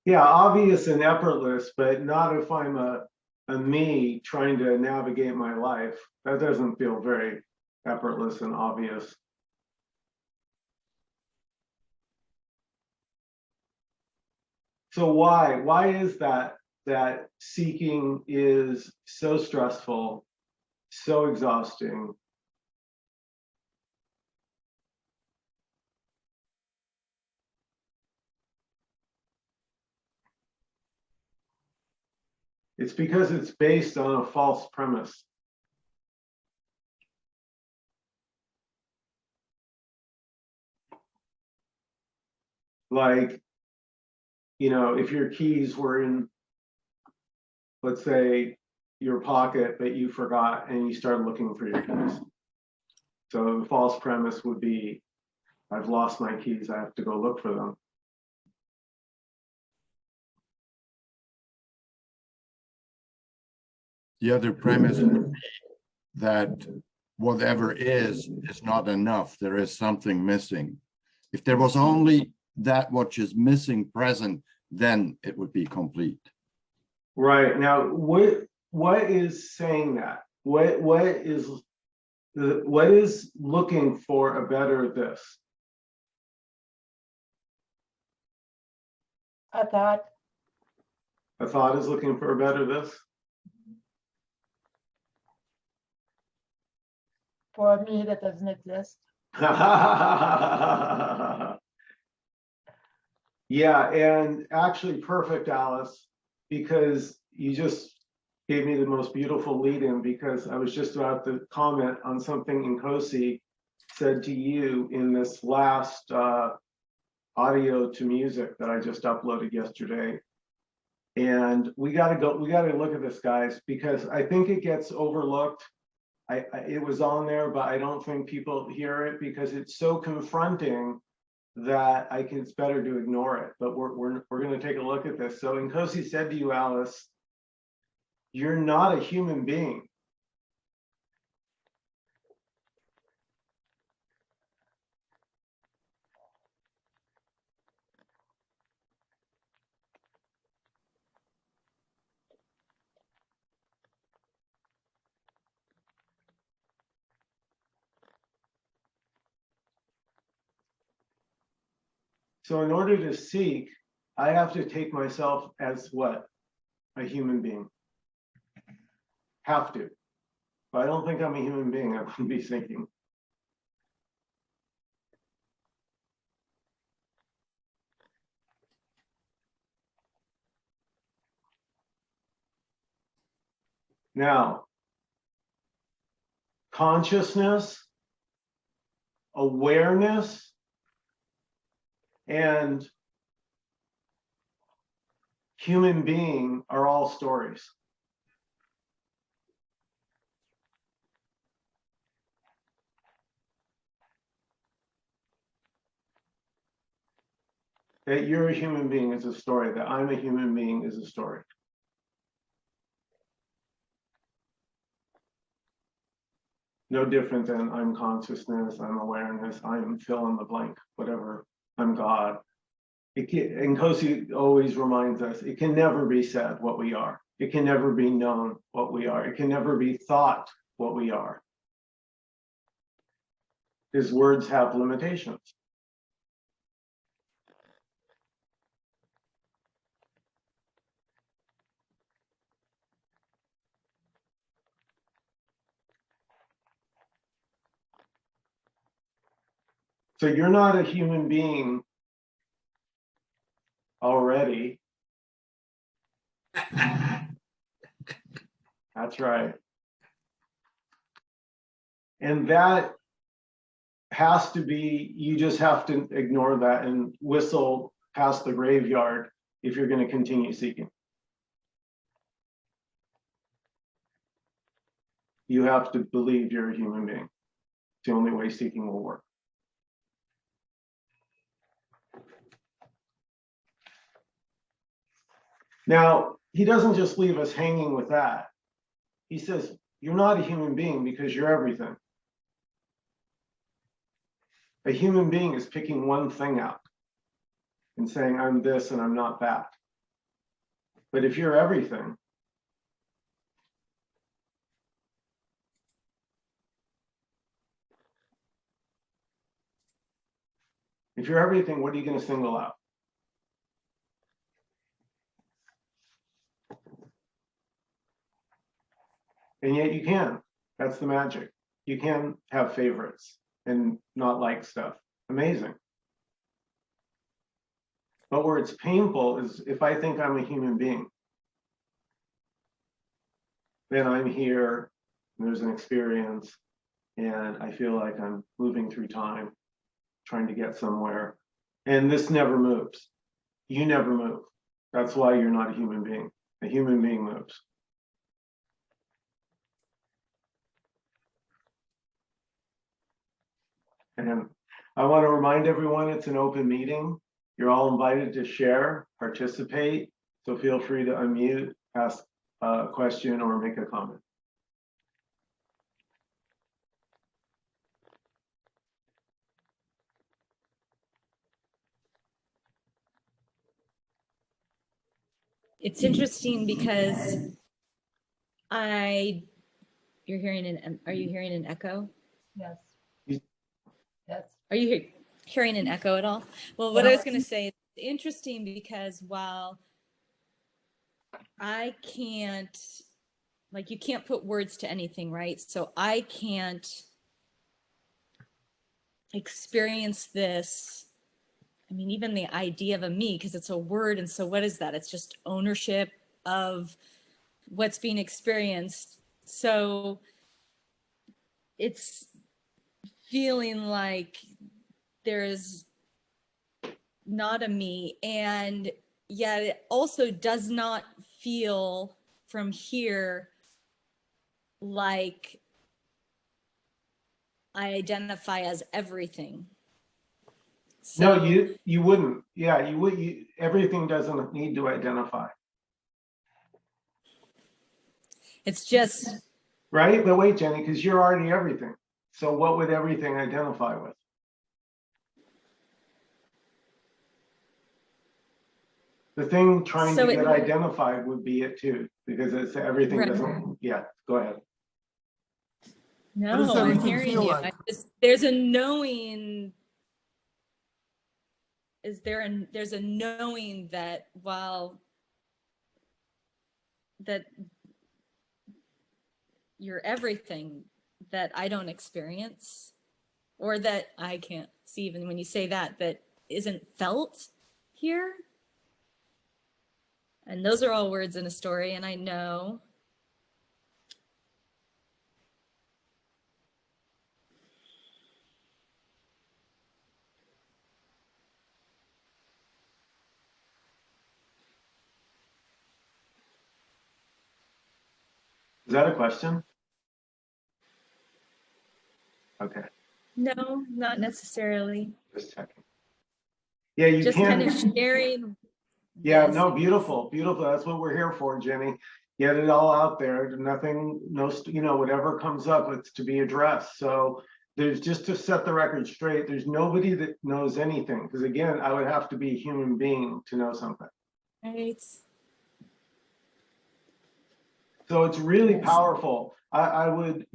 Yeah, obvious and effortless, but not if I'm a me trying to navigate my life. That doesn't feel very effortless and obvious. So why is that seeking is so stressful, so exhausting? It's because it's based on a false premise. Like, if your keys were in, let's say, your pocket, but you forgot and you started looking for your keys. So the false premise would be, I've lost my keys, I have to go look for them. The other premise would be that whatever is not enough. There is something missing. If there was only that which is missing present, then it would be complete. Right. Now, what is saying that? What is looking for a better this? A thought. A thought is looking for a better this? For me, that doesn't exist. Yeah, and actually perfect, Alice, because you just gave me the most beautiful lead-in, because I was just about to comment on something Nkosi said to you in this last audio to music that I just uploaded yesterday. And we got to look at this, guys, because I think it gets overlooked. It was on there, but I don't think people hear it because it's so confronting that it's better to ignore it. But we're going to take a look at this. So Nkosi said to you, Alice, you're not a human being. So in order to seek, I have to take myself as what? A human being. Have to. If I don't think I'm a human being, I wouldn't be seeking. Now, consciousness, awareness, and human being are all stories. That you're a human being is a story, that I'm a human being is a story. No different than I'm consciousness, I'm awareness, I'm fill in the blank, whatever, I'm God. And Nkosi always reminds us, it can never be said what we are. It can never be known what we are. It can never be thought what we are. His words have limitations. So you're not a human being already. That's right. And that has to be, you just have to ignore that and whistle past the graveyard if you're going to continue seeking. You have to believe you're a human being. It's the only way seeking will work. Now, he doesn't just leave us hanging with that. He says, you're not a human being because you're everything. A human being is picking one thing out and saying, I'm this and I'm not that. But if you're everything, what are you going to single out? And yet you can. That's the magic. You can have favorites and not like stuff. Amazing. But where it's painful is if I think I'm a human being, then I'm here, and there's an experience, and I feel like I'm moving through time, trying to get somewhere. And this never moves. You never move. That's why you're not a human being. A human being moves. And I want to remind everyone it's an open meeting. You're all invited to share, participate. So feel free to unmute, ask a question, or make a comment. It's interesting because you're hearing are you hearing an echo? Yes. You- Yes. Are you hearing an echo at all? Well, what I was going to say, it's interesting because while I can't, like, you can't put words to anything, right? So I can't experience this. I mean, even the idea of a me, because it's a word. And so what is that? It's just ownership of what's being experienced. So it's feeling like there's not a me, and yet it also does not feel from here like I identify as everything. So, No, you wouldn't. Yeah, you would. Everything doesn't need to identify, it's just, right? But wait, Jenny, because you're already everything. So what would everything identify with? The thing trying So to it- get identified would be it too, because it's everything Right. doesn't. Yeah, go ahead. no, does I'm everything hearing feel you. like? There's a knowing. There's a knowing that while that you're everything that I don't experience, or that I can't see, even when you say that isn't felt here. And those are all words in a story, and I know. Is that a question? Okay, No, not necessarily. just checking. Yeah, you Just can't. kind of sharing. Yeah, this. no, beautiful, beautiful. That's what we're here for, Jenny. Get it all out there. Nothing, no, whatever comes up, it's to be addressed. So there's just to set the record straight. There's nobody that knows anything. Because again, I would have to be a human being to know something. Right. So it's really powerful. I would,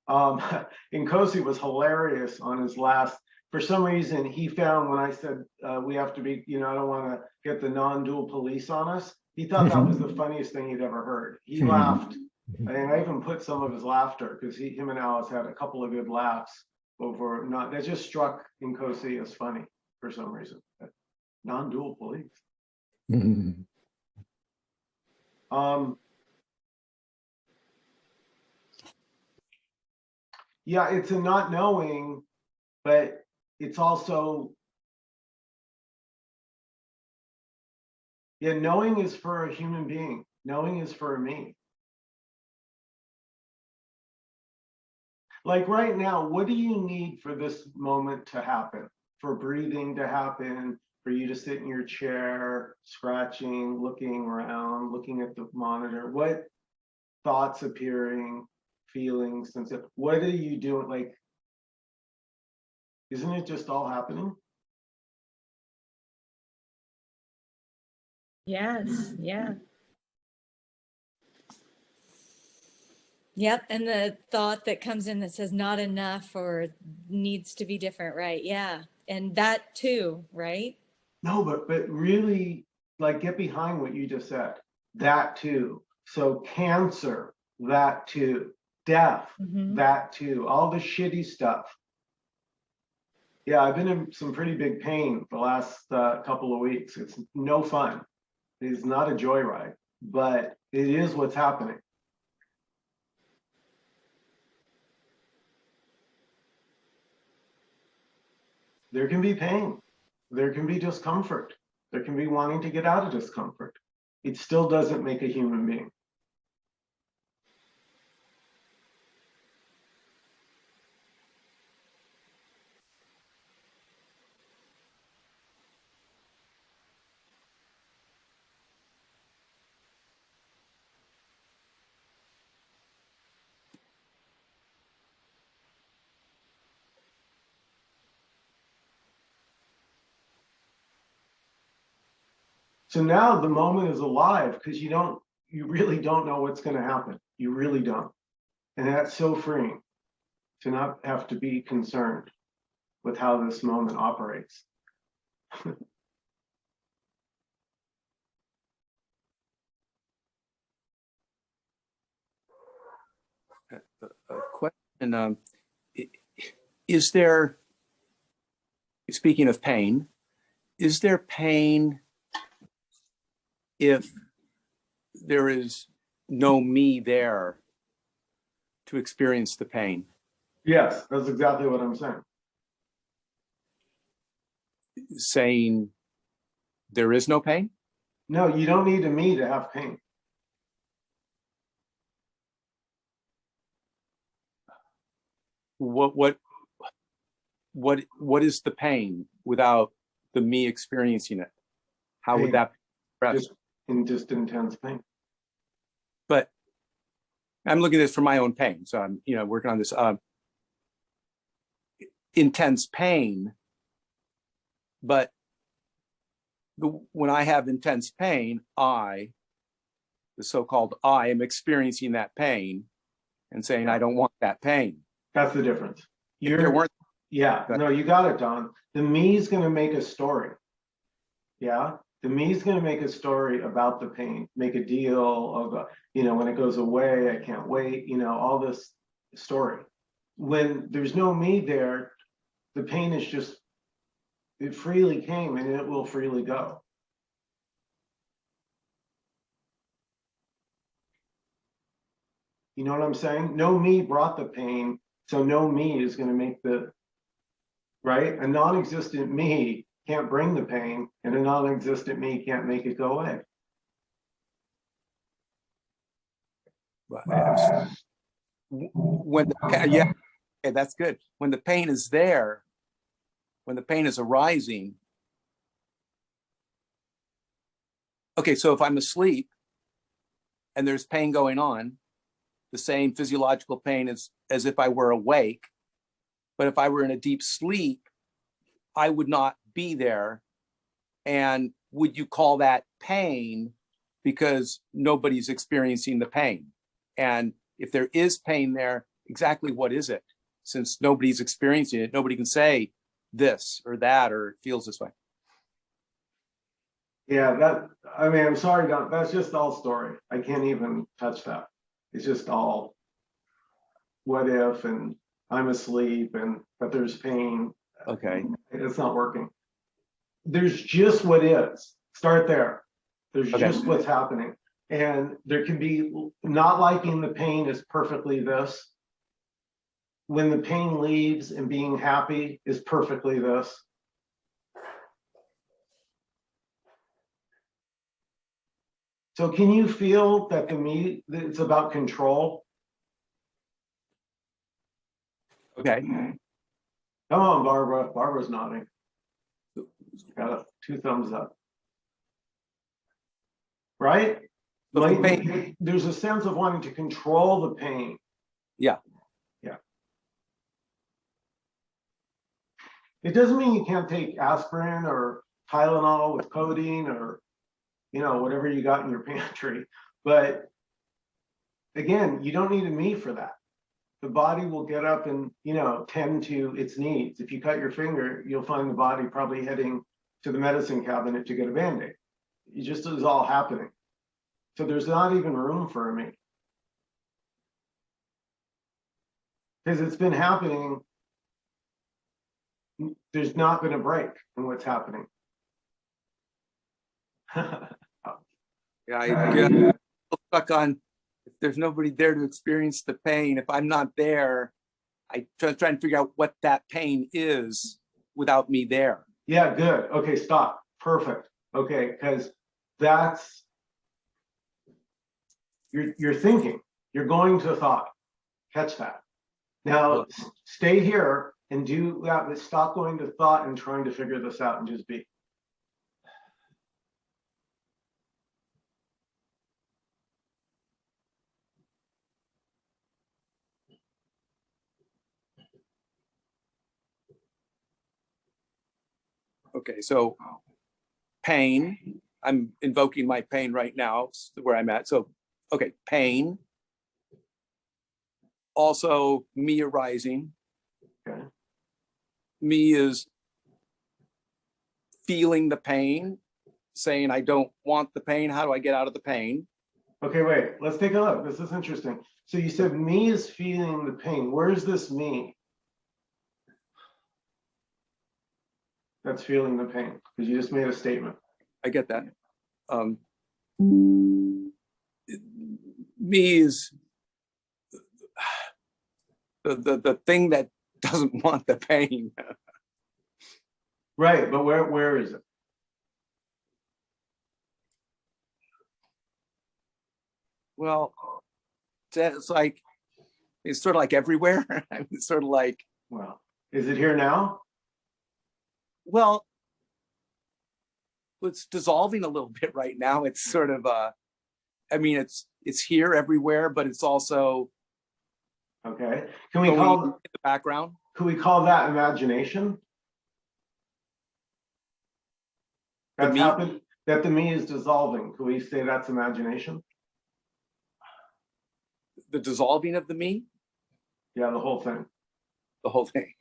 Nkosi was hilarious on his last. For some reason, he found when I said we have to be, I don't want to get the non-dual police on us. He thought that was the funniest thing he'd ever heard. He laughed, and I even put some of his laughter because him and Alice had a couple of good laughs over not. That just struck Nkosi as funny for some reason. Non-dual police. Yeah, it's a not knowing, but it's also, yeah, knowing is for a human being. Knowing is for me. Like right now, what do you need for this moment to happen? For breathing to happen, for you to sit in your chair, scratching, looking around, looking at the monitor? What thoughts appearing, feelings, what are you doing? Like, isn't it just all happening? Yes, yeah. Yep, and the thought that comes in that says not enough or needs to be different, right? Yeah, and that too, right? No, but really, like, get behind what you just said. That too. So cancer, that too. Death, Mhm. that too. All the shitty stuff. Yeah, I've been in some pretty big pain the last couple of weeks. It's no fun. It's not a joyride, but it is what's happening. There can be pain. There can be discomfort. There can be wanting to get out of discomfort. It still doesn't make a human being. So now the moment is alive because you really don't know what's going to happen. You really don't. And that's so freeing to not have to be concerned with how this moment operates. A question. Is there, speaking of pain, is there pain if there is no me there to experience the pain? Yes, that's exactly what I'm saying. Saying there is no pain? No, you don't need a me to have pain. What is the pain without the me experiencing it? How would Pain. that be expressed? Just intense pain. But I'm looking at this for my own pain, so I'm working on this. Intense pain, but when I have intense pain, the so-called I, am experiencing that pain and saying I don't want that pain. That's the difference. If there weren't, Yeah, no, you got it, Don. The me's going to make a story. Yeah, the me's going to make a story about the pain, make a deal of, when it goes away, I can't wait, all this story. When there's no me there, the pain is just, it freely came and it will freely go. You know what I'm saying? No me brought the pain, so no me is going to make right? A non-existent me can't bring the pain, and a non-existent me can't make it go away. when okay, that's good. When the pain is there, when the pain is arising. Okay, so if I'm asleep and there's pain going on, the same physiological pain as if I were awake. But if I were in a deep sleep, I would not be there. And would you call that pain because nobody's experiencing the pain? And if there is pain there, exactly what is it? Since nobody's experiencing it, nobody can say this or that or it feels this way. Yeah, I'm sorry, Don, that's just all story. I can't even touch that. It's just all what if, and I'm asleep, but there's pain. Okay. It's not working. There's just what is. Start there. There's just what's happening. And there can be not liking the pain is perfectly this. When the pain leaves and being happy is perfectly this. So can you feel that that it's about control? Okay. Come on, Barbara. Barbara's nodding. Got 2 thumbs up. Right? There's a sense of wanting to control the pain. Yeah. Yeah. It doesn't mean you can't take aspirin or Tylenol with codeine or you know, whatever you got in your pantry. But again, you don't need a me for that. The body will get up and, you know, tend to its needs. If you cut your finger, you'll find the body probably heading to the medicine cabinet to get a Band-Aid. It just is all happening. So there's not even room for a me. Because it's been happening. There's not been a break in what's happening. Yeah, I get stuck on, if there's nobody there to experience the pain, if I'm not there, I try to figure out what that pain is without me there. Yeah, good. Okay, stop. Perfect. Okay, because that's you're thinking. You're going to thought. Catch that. Now stay here and do that, but stop going to thought and trying to figure this out and just be. Okay, so pain, I'm invoking my pain right now, where I'm at. So, okay, pain. Also, me arising. Okay. Me is feeling the pain, saying I don't want the pain. How do I get out of the pain? Okay, wait, let's take a look. This is interesting. So you said me is feeling the pain. Where's this me that's feeling the pain? Because you just made a statement. I get that. Me is the thing that doesn't want the pain. Right, but where is it? Well, it's like, it's sort of like everywhere. It's sort of like, Well, is it here now? well, it's dissolving a little bit right now. It's sort of, I mean, it's here everywhere, but it's also Okay. Can we going call in the background. can we call that imagination? That's me? happened. That the me is dissolving. Can we say that's imagination? The dissolving of the me, Yeah, the whole thing. the whole thing.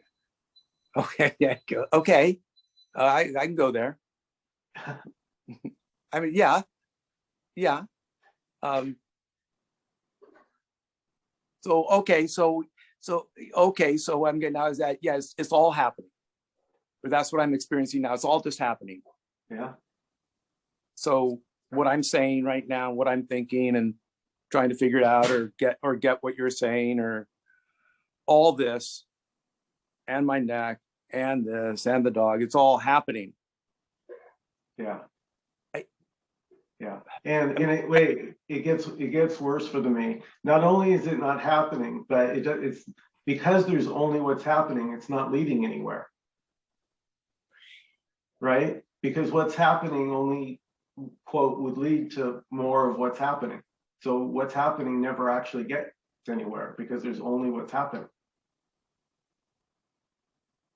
Okay, yeah, okay. I can go there. I mean, yeah. So I'm getting now is that, yes, it's all happening. But that's what I'm experiencing now. It's all just happening. Yeah. So what I'm saying right now, what I'm thinking and trying to figure it out or get what you're saying, or all this and my neck and this and the dog, it's all happening. Yeah. I- Yeah. And it gets worse for the me. Not only is it not happening, but it's because there's only what's happening, it's not leading anywhere. Right? Because what's happening only, quote, would lead to more of what's happening. So what's happening never actually gets anywhere because there's only what's happening.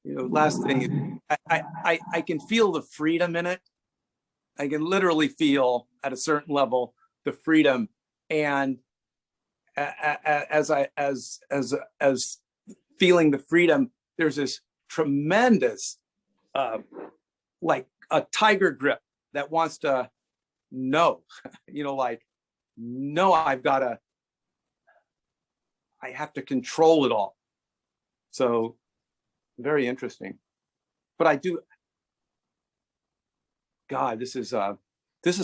You know, last thing, I can feel the freedom in it. I can literally feel at a certain level the freedom, and as feeling the freedom, there's this tremendous, like a tiger grip that wants to know, you know, like, no, I have to control it all. So very interesting. But I do, God, this is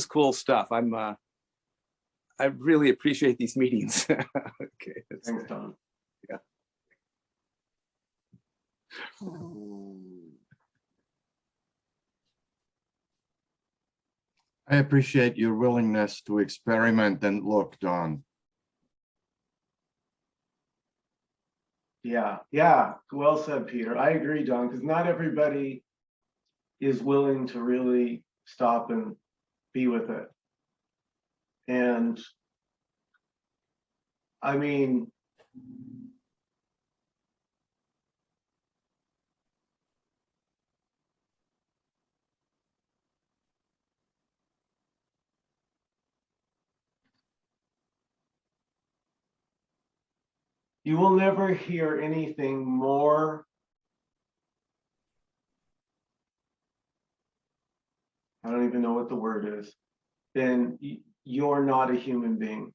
cool stuff. I really appreciate these meetings. Okay. Thanks, Don. Yeah. I appreciate your willingness to experiment and look, Don. Yeah, yeah, well said, Peter. I agree, Don, because not everybody is willing to really stop and be with it. And I mean, You will never hear anything more I don't even know what the word is, then you're not a human being.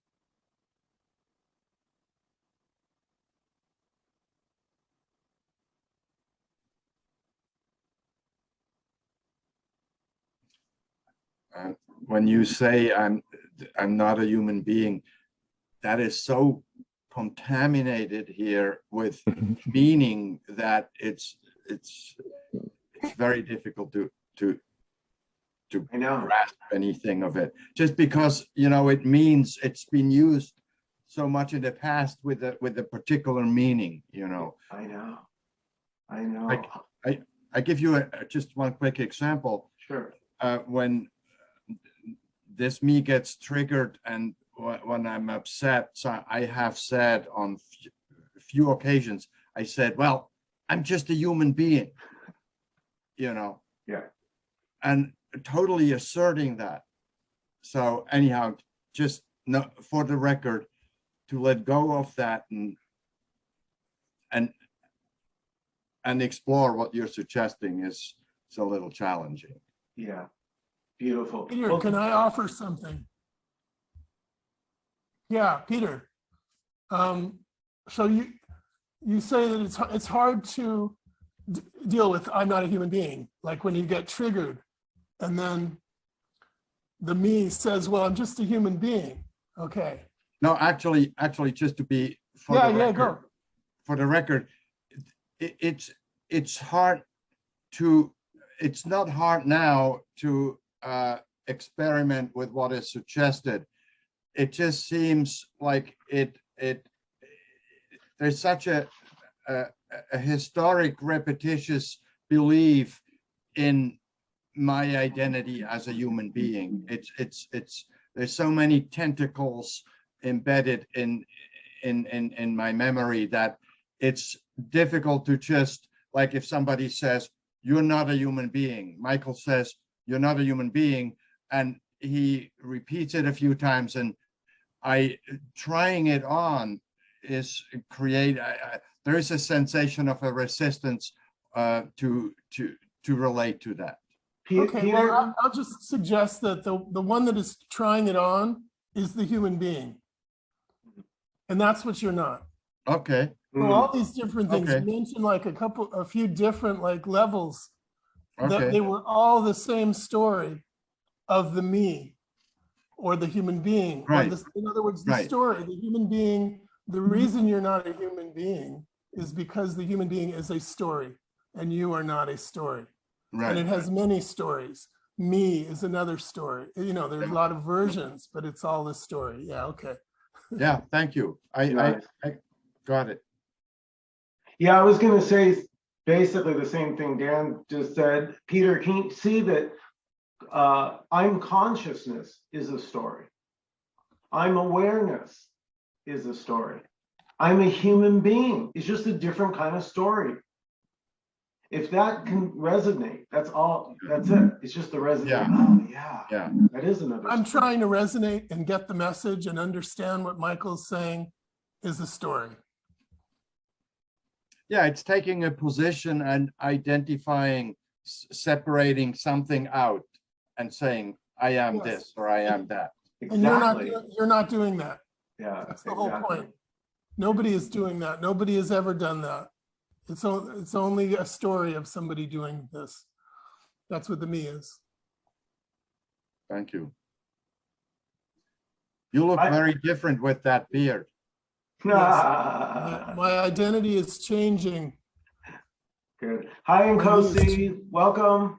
When you say I'm not a human being, that is so contaminated here with meaning that it's very difficult to I know. grasp anything of it, just because, you know, it means it's been used so much in the past with a particular meaning, you know. I know. I know. I give you just one quick example. Sure. When this me gets triggered and when I'm upset, so I have said on few occasions, I said, well, I'm just a human being, you know. Yeah. And totally asserting that. So anyhow, just for the record, to let go of that and explore what you're suggesting is a little challenging. Yeah. Beautiful. Peter, Well, can I offer something? Yeah, Peter. So you say that it's hard to deal with I'm not a human being, like when you get triggered and then the me says, well, I'm just a human being. Okay. No, actually, just to be for the record, it's hard to, it's not hard now to experiment with what is suggested. It just seems like there's such a historic repetitious belief in my identity as a human being. There's so many tentacles embedded in my memory that it's difficult to just, like, if somebody says you're not a human being, Michael says you're not a human being, and he repeats it a few times, and trying it on is there is a sensation of a resistance to relate to that. Okay, Peter, well, I'll just suggest that the one that is trying it on is the human being. And that's what you're not. Okay. So all these different things, Okay. you mentioned like a few different like levels, that Okay. they were all the same story of the me or the human being. Or Right. in other words, the Right. story, the human being, the reason you're not a human being is because the human being is a story and you are not a story. Right. And it has many stories. Me is another story. You know, there's a lot of versions, but it's all the story. Yeah, okay. Yeah, thank you. I got it. yeah, I was going to say basically the same thing Dan just said. Peter, can you see that I'm consciousness is a story. I'm awareness is a story. I'm a human being. It's just a different kind of story. If that can resonate, that's all. That's it. It's just the resonate. Yeah. Oh, yeah. Yeah. That is another. I'm story. trying to resonate and get the message and understand what Michael's saying is a story. Yeah, it's taking a position and identifying, separating something out and saying, I am Yes. this or I am that. And Exactly. you're not doing that. Yeah. That's the whole point. Nobody is doing that. Nobody has ever done that. It's only a story of somebody doing this. That's what the me is. Thank you. You look very different with that beard. My identity is changing. Good. Hi, Nkosi. Welcome.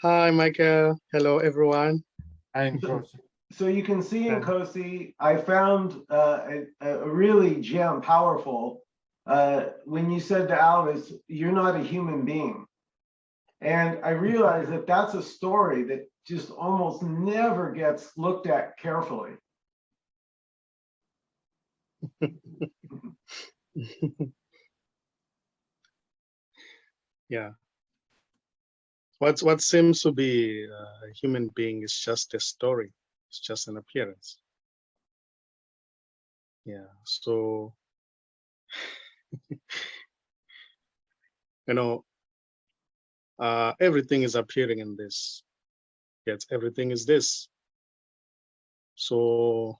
Hi, Michael. Hello, everyone. So you can see in Nkosi, I found a really gem, powerful. When you said to Alice, you're not a human being. And I realized that that's a story that just almost never gets looked at carefully. Yeah. What seems to be a human being is just a story. It's just an appearance. Yeah. So You know, everything is appearing in this, yet everything is this. So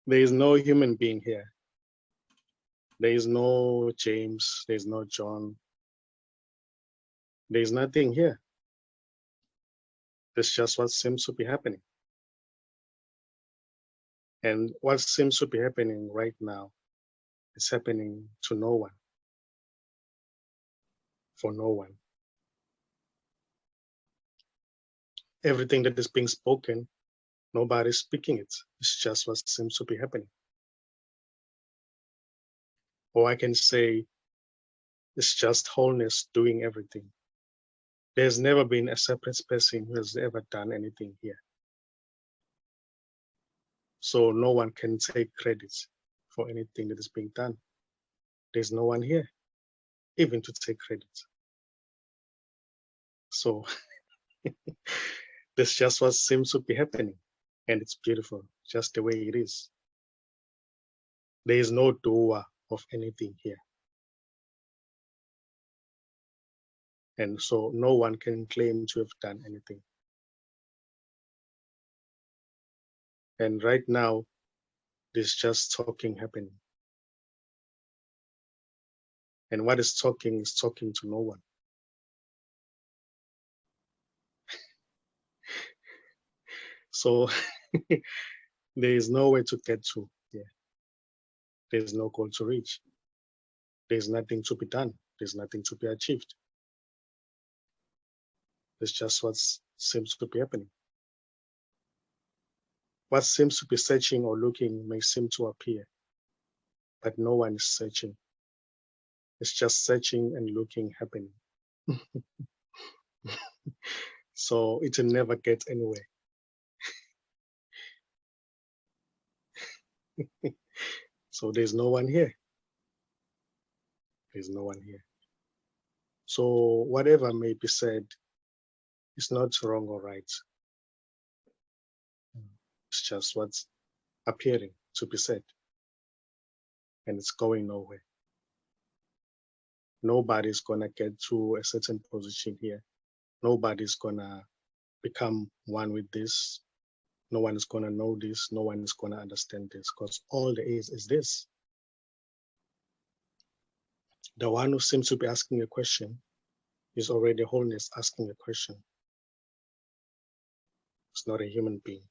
there is no human being here. There is no James, there is no John. There is nothing here. It's just what seems to be happening. And what seems to be happening right now is happening to no one, for no one. Everything that is being spoken, nobody's speaking it. It's just what seems to be happening. Or I can say it's just wholeness doing everything. There's never been a separate person who has ever done anything here. So no one can take credit for anything that is being done. There's no one here, even to take credit. So that's just what seems to be happening. And it's beautiful, just the way it is. There is no doer of anything here. And so no one can claim to have done anything. And right now, there's just talking happening. And what is talking to no one. So there is no way to get to here. There's no goal to reach. There's nothing to be done. There's nothing to be achieved. It's just what seems to be happening. What seems to be searching or looking may seem to appear, but no one is searching. It's just searching and looking happening. So it will never get anywhere. So there's no one here. There's no one here. So whatever may be said is not wrong or right. It's just what's appearing to be said. And it's going nowhere. Nobody's gonna get to a certain position here. Nobody's gonna become one with this. No one is gonna know this. No one is gonna understand this, because all there is this. The one who seems to be asking a question is already wholeness asking a question. It's not a human being.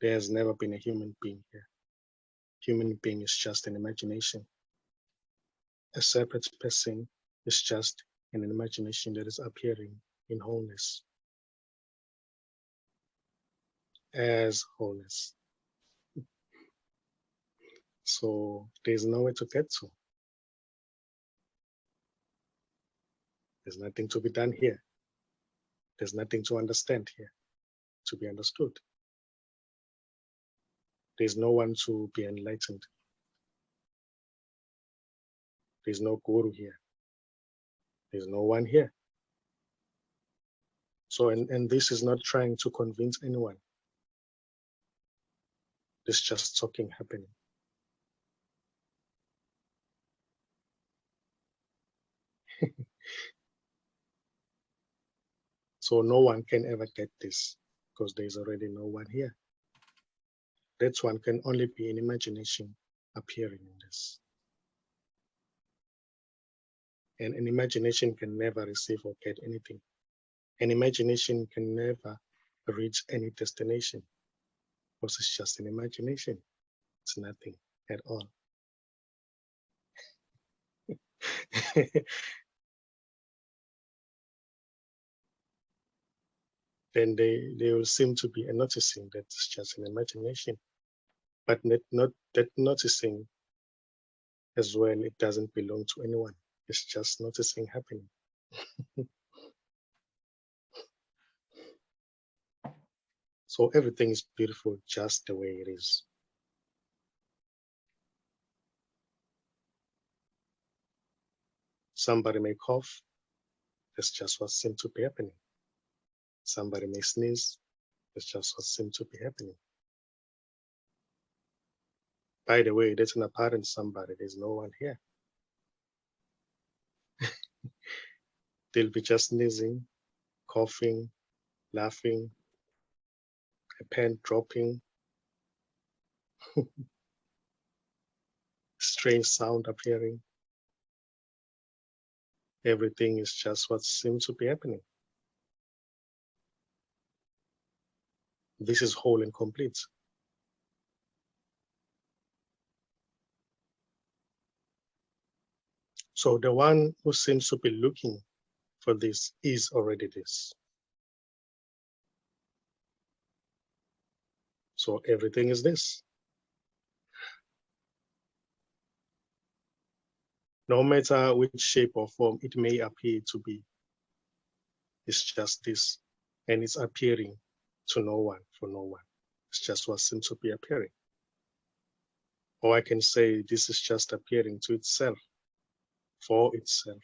There has never been a human being here. Human being is just an imagination. A separate person is just an imagination that is appearing in wholeness as wholeness. So there's nowhere to get to. There's nothing to be done here. There's nothing to understand here, to be understood. There's no one to be enlightened. There's no guru here. There's no one here. So, and this is not trying to convince anyone. It's just talking happening. So no one can ever get this because there's already no one here. That one can only be an imagination appearing in this. And an imagination can never receive or get anything. An imagination can never reach any destination because it's just an imagination. It's nothing at all. Then they will seem to be noticing that it's just an imagination, but not that noticing as well, it doesn't belong to anyone. It's just noticing happening. So everything is beautiful just the way it is. Somebody may cough, that's just what seems to be happening. Somebody may sneeze, that's just what seems to be happening. By the way, there's an apparent somebody. There's no one here. They'll be just sneezing, coughing, laughing, a pen dropping, strange sound appearing. Everything is just what seems to be happening. This is whole and complete. So the one who seems to be looking for this is already this. So everything is this. No matter which shape or form it may appear to be, it's just this, and it's appearing to no one, for no one. It's just what seems to be appearing. Or I can say this is just appearing to itself, for itself.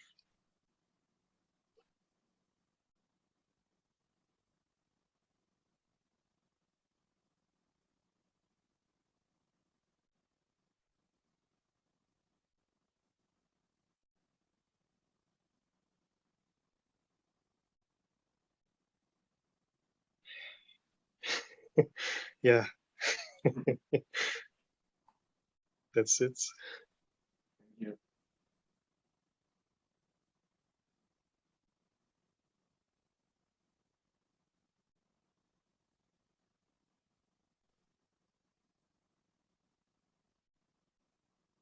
Yeah, that's it.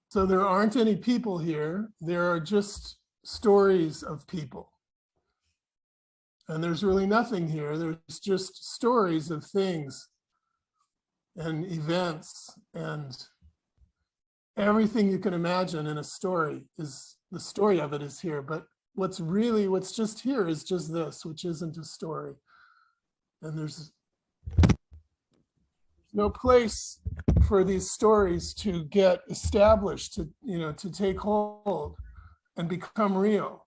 So there aren't any people here. There are just stories of people. And there's really nothing here. There's just stories of things and events, and everything you can imagine in a story is, the story of it is here. But what's just here is just this, which isn't a story. And there's no place for these stories to get established, to take hold and become real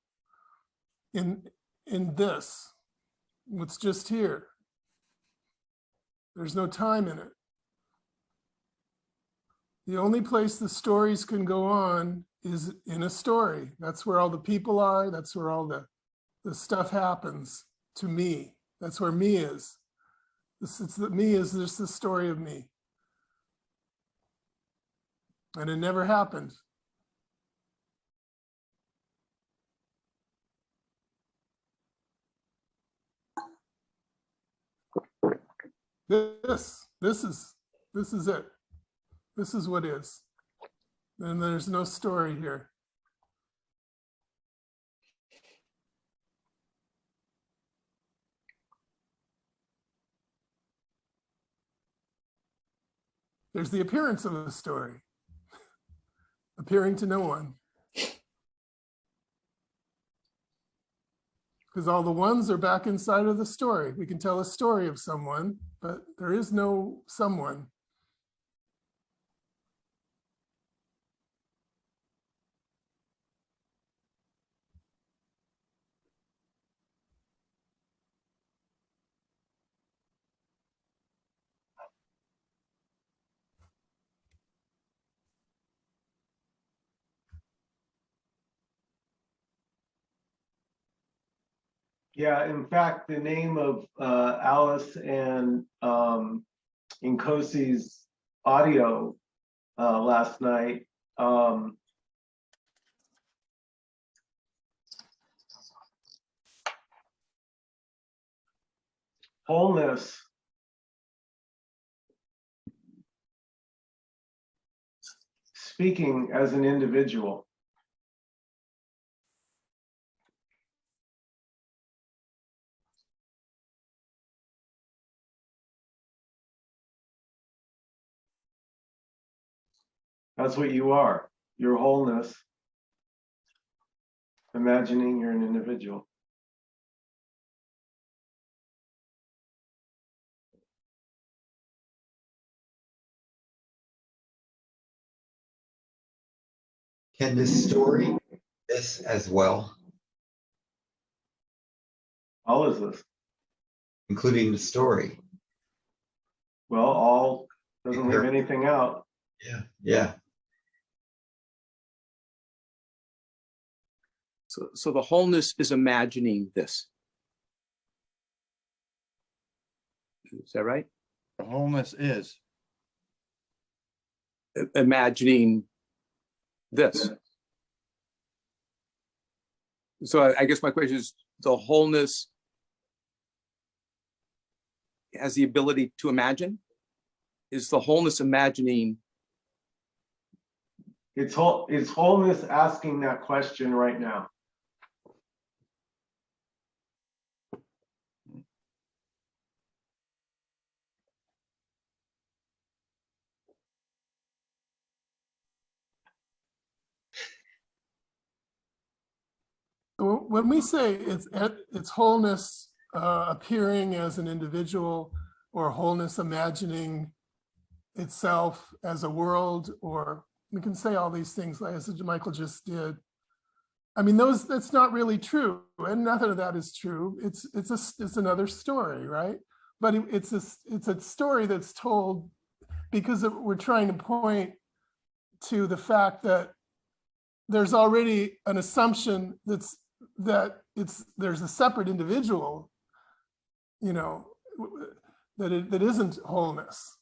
in this, what's just here. There's no time in it. The only place the stories can go on is in a story. That's where all the people are. That's where all the stuff happens to me. That's where me is. Me is just the story of me. And it never happened. This is it. This is what is. And there's no story here. There's the appearance of a story, appearing to no one. Because all the ones are back inside of the story. We can tell a story of someone, but there is no someone. Yeah, in fact, the name of Alice and Nkosi's audio last night, wholeness, speaking as an individual. That's what you are, your wholeness, imagining you're an individual. Can this story this as well, All is this. including the story? Well, all doesn't leave anything out. Yeah. So the wholeness is imagining this. Is that right? The wholeness is. Imagining this. So I guess my question is, the wholeness has the ability to imagine? Is the wholeness imagining? It's wholeness asking that question right now. When we say it's wholeness appearing as an individual, or wholeness imagining itself as a world, or we can say all these things like as Michael just did. I mean, that's not really true, and none of that is true. It's another story, right? But it's a story that's told because we're trying to point to the fact that there's already an assumption that there's a separate individual, you know, that isn't wholeness.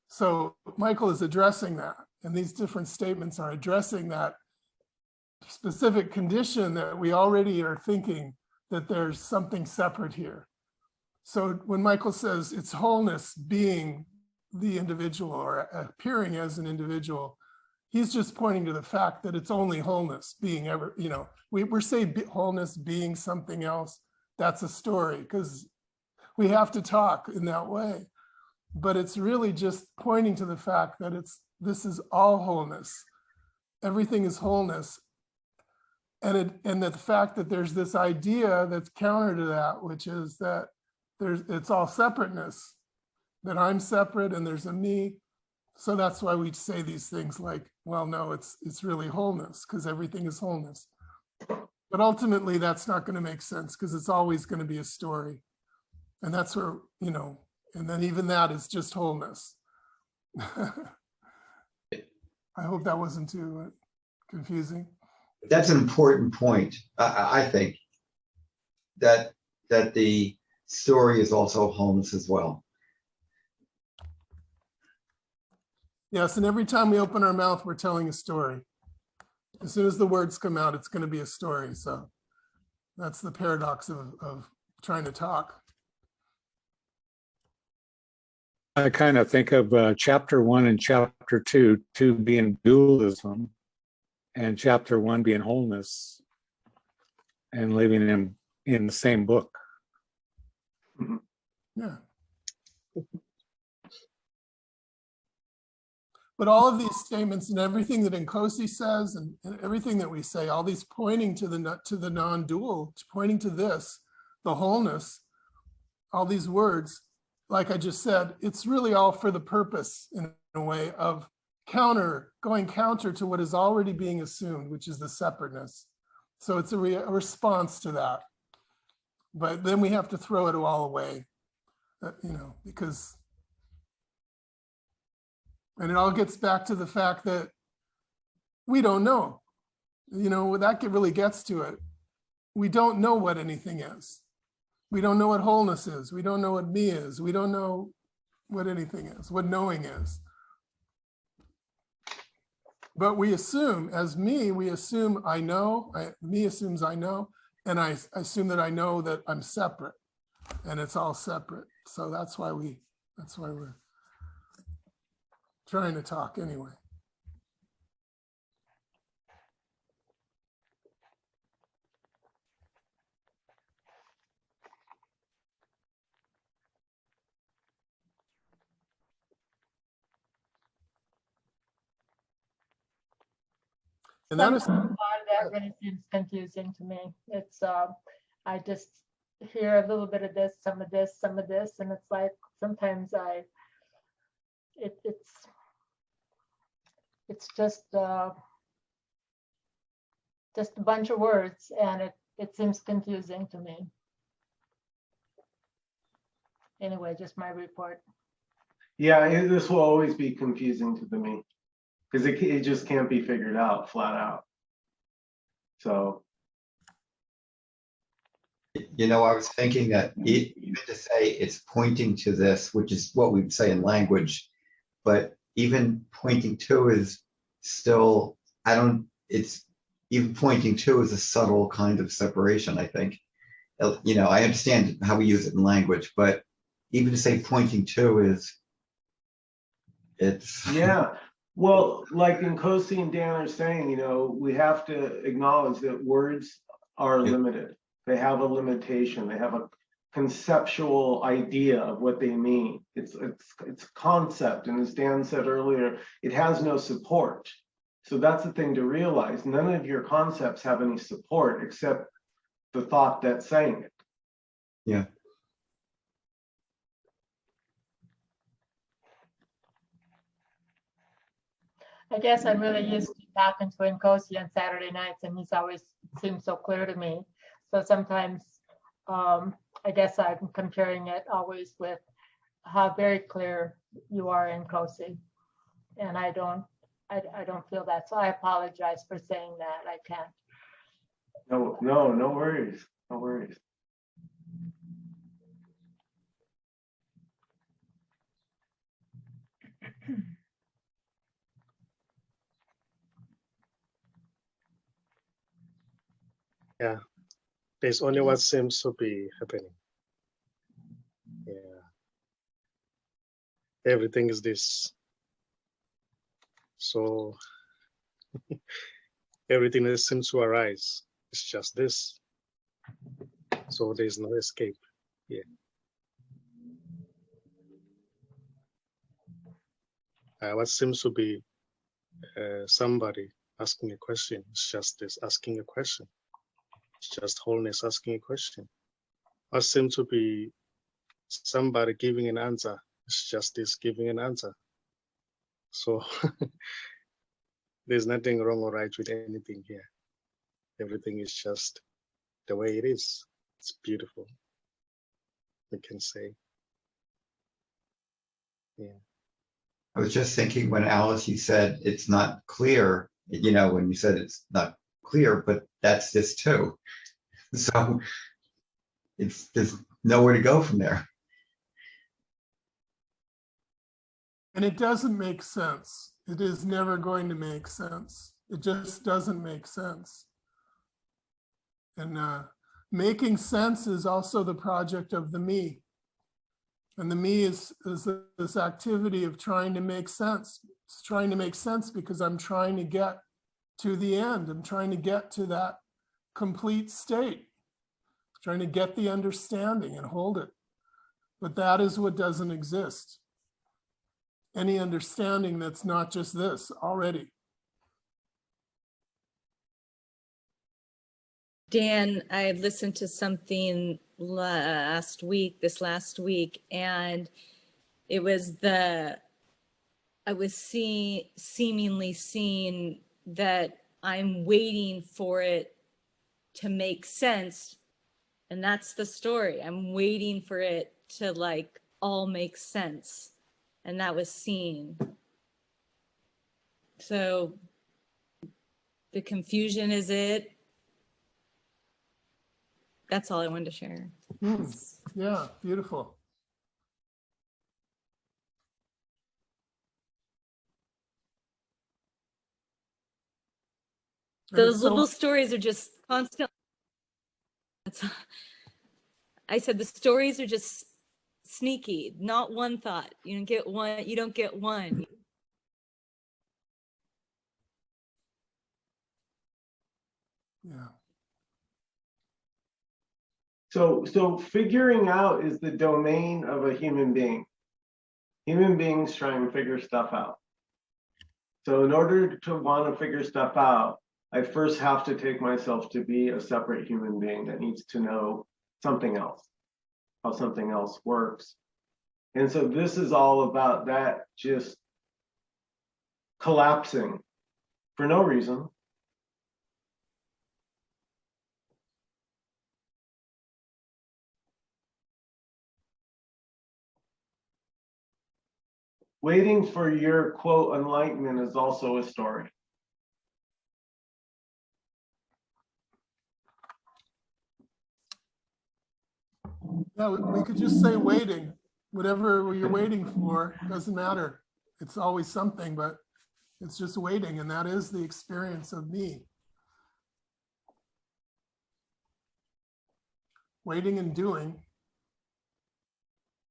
So Michael is addressing that, and these different statements are addressing that specific condition that we already are thinking that there's something separate here. So when Michael says it's wholeness being the individual or appearing as an individual, he's just pointing to the fact that it's only wholeness being ever, you know, we're saying wholeness being something else. That's a story because we have to talk in that way. But it's really just pointing to the fact that this is all wholeness. Everything is wholeness. And that the fact that there's this idea that's counter to that, which is that it's all separateness, that I'm separate and there's a me. So that's why we say these things like, well, no, it's really wholeness because everything is wholeness. But ultimately, that's not going to make sense because it's always going to be a story. And that's where, you know, and then even that is just wholeness. I hope that wasn't too confusing. That's an important point. I think that the story is also wholeness as well. Yes, and every time we open our mouth, we're telling a story. As soon as the words come out, it's going to be a story. So that's the paradox of trying to talk. I kind of think of chapter 1 and chapter 2 being dualism, and chapter 1 being wholeness, and living in the same book. Yeah. But all of these statements and everything that Nkosi says and everything that we say, all these pointing to the non-dual, pointing to this, the wholeness, all these words, like I just said, it's really all for the purpose in a way of going counter to what is already being assumed, which is the separateness. So it's a response to that. But then we have to throw it all away, you know, because, and it all gets back to the fact that we don't know, you know, that really gets to it. We don't know what anything is. We don't know what wholeness is. We don't know what me is. We don't know what anything is, what knowing is. But we assume, as me, we assume I know, me assumes I know, and I assume that I know that I'm separate, and it's all separate. So that's why we're trying to talk anyway. And that is, That really seems confusing to me. It's, I just hear a little bit of this, some of this, and it's like, sometimes it's just a bunch of words, and it seems confusing to me. Anyway, just my report. Yeah, this will always be confusing to me. because it just can't be figured out flat out. So, You know, I was thinking that even to say it's pointing to this, which is what we'd say in language, but even pointing to is still, it's even pointing to is a subtle kind of separation, I think. You know, I understand how we use it in language, but even to say pointing to it's. yeah. Well, like Nkosi and Dan are saying, you know, we have to acknowledge that words are Yeah. limited. They have a limitation. They have a conceptual idea of what they mean. It's concept, and as Dan said earlier, it has no support. So that's the thing to realize. None of your concepts have any support except the thought that's saying it. Yeah. I guess I'm really used to talking to Nkosi on Saturday nights, and he's always seems so clear to me. So sometimes I guess I'm comparing it always with how very clear you are, Nkosi. And I don't feel that. So I apologize for saying that. I can't. No worries. No worries. Yeah, there's only what seems to be happening. Yeah, everything is this. So everything that seems to arise is just this. So there's no escape. Yeah. What seems to be somebody asking a question is just this, asking a question. It's just wholeness asking a question. What seems to be somebody giving an answer is just this, giving an answer. So there's nothing wrong or right with anything here. Everything is just the way it is. It's beautiful, we can say. Yeah. I was just thinking when Alice, you said it's not clear, you know, when you said it's not clear, but that's this too. So there's nowhere to go from there. And it doesn't make sense. It is never going to make sense. It just doesn't make sense. And making sense is also the project of the me. And the me is this activity of trying to make sense. It's trying to make sense because I'm trying to get to the end. I'm trying to get to that complete state, trying to get the understanding and hold it. But that is what doesn't exist. Any understanding that's not just this already. Dan, I listened to something this last week, and it was I was seemingly seeing that I'm waiting for it to make sense. And that's the story. I'm waiting for it to like all make sense. And that was seen. So the confusion is it. That's all I wanted to share. Yeah, beautiful. Those little stories are just constant. I said the stories are just sneaky, not one thought. You don't get one. You don't get one. Yeah. So figuring out is the domain of a human being. Human beings try and figure stuff out. So in order to want to figure stuff out, I first have to take myself to be a separate human being that needs to know something else, how something else works. And so this is all about that just collapsing for no reason. waiting for your quote enlightenment is also a story. Yeah, we could just say waiting. Whatever you're waiting for, doesn't matter. It's always something, but it's just waiting, and that is the experience of me. Waiting and doing,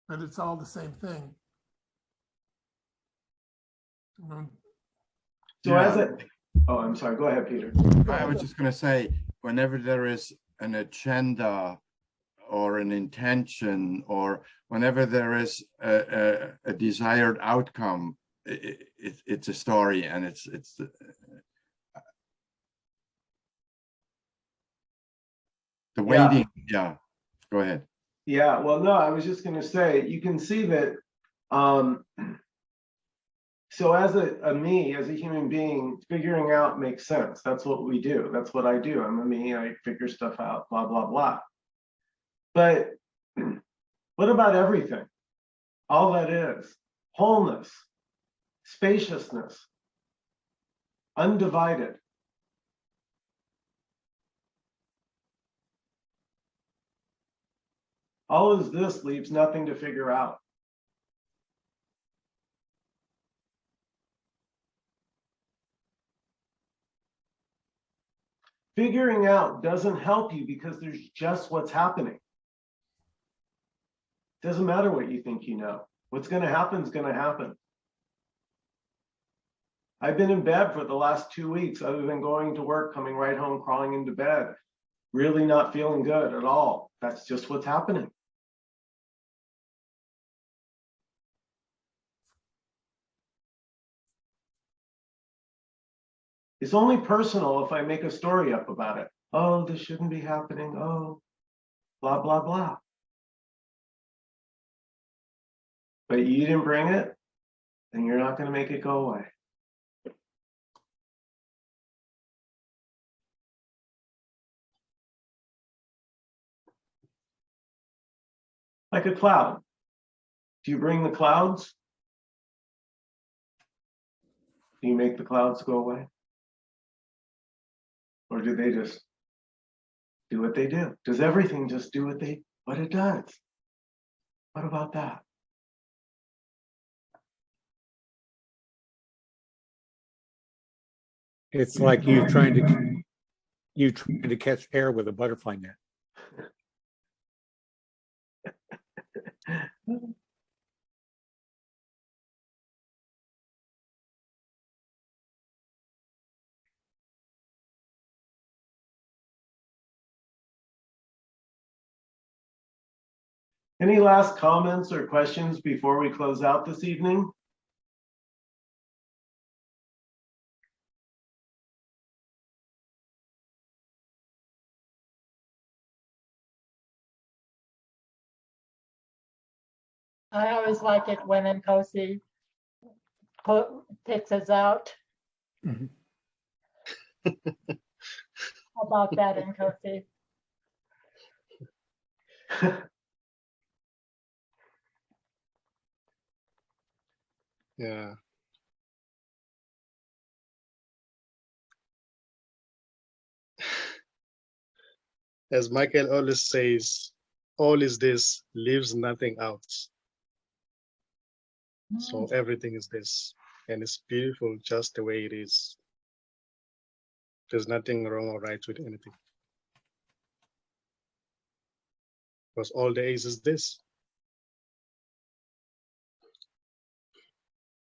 but it's all the same thing. So Yeah. as a, oh, I'm sorry, go ahead, Peter. I was just going to say, whenever there is an agenda or an intention, or whenever there is a desired outcome, it's a story, and it's the waiting. Yeah, go ahead. Yeah, well, no, I was just gonna say, you can see that, so as a me, as a human being, figuring out makes sense. That's what we do. That's what I do. I'm a me, I figure stuff out, blah, blah, blah. But what about everything? All that is wholeness, spaciousness, undivided. All of this leaves nothing to figure out. Figuring out doesn't help you because there's just what's happening. Doesn't matter what you think you know. What's going to happen is going to happen. I've been in bed for the last 2 weeks, other than going to work, coming right home, crawling into bed, really not feeling good at all. That's just what's happening. It's only personal if I make a story up about it. Oh, this shouldn't be happening. Oh, blah, blah, blah. But you didn't bring it, and you're not going to make it go away. Like a cloud. Do you bring the clouds? Do you make the clouds go away? Or do they just do what they do? Does everything just do what it does? What about that? It's like you trying to catch air with a butterfly net. Any last comments or questions before we close out this evening? I always like it when Nkosi takes us out. Mhm. How about that, Nkosi? Yeah. As Michael always says, all is this, leaves nothing out. So everything is this, and it's beautiful just the way it is. There's nothing wrong or right with anything. Because all there is this.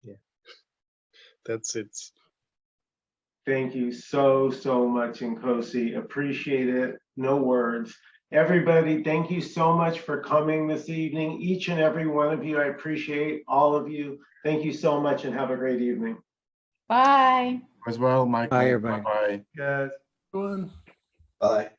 Yeah, that's it. Thank you so much, Nkosi. Appreciate it. No words. Everybody, thank you so much for coming this evening. Each and every one of you, I appreciate all of you. Thank you so much and have a great evening. Bye. As well, Michael. Bye, everybody. Bye-bye. Guys. Go on. Bye.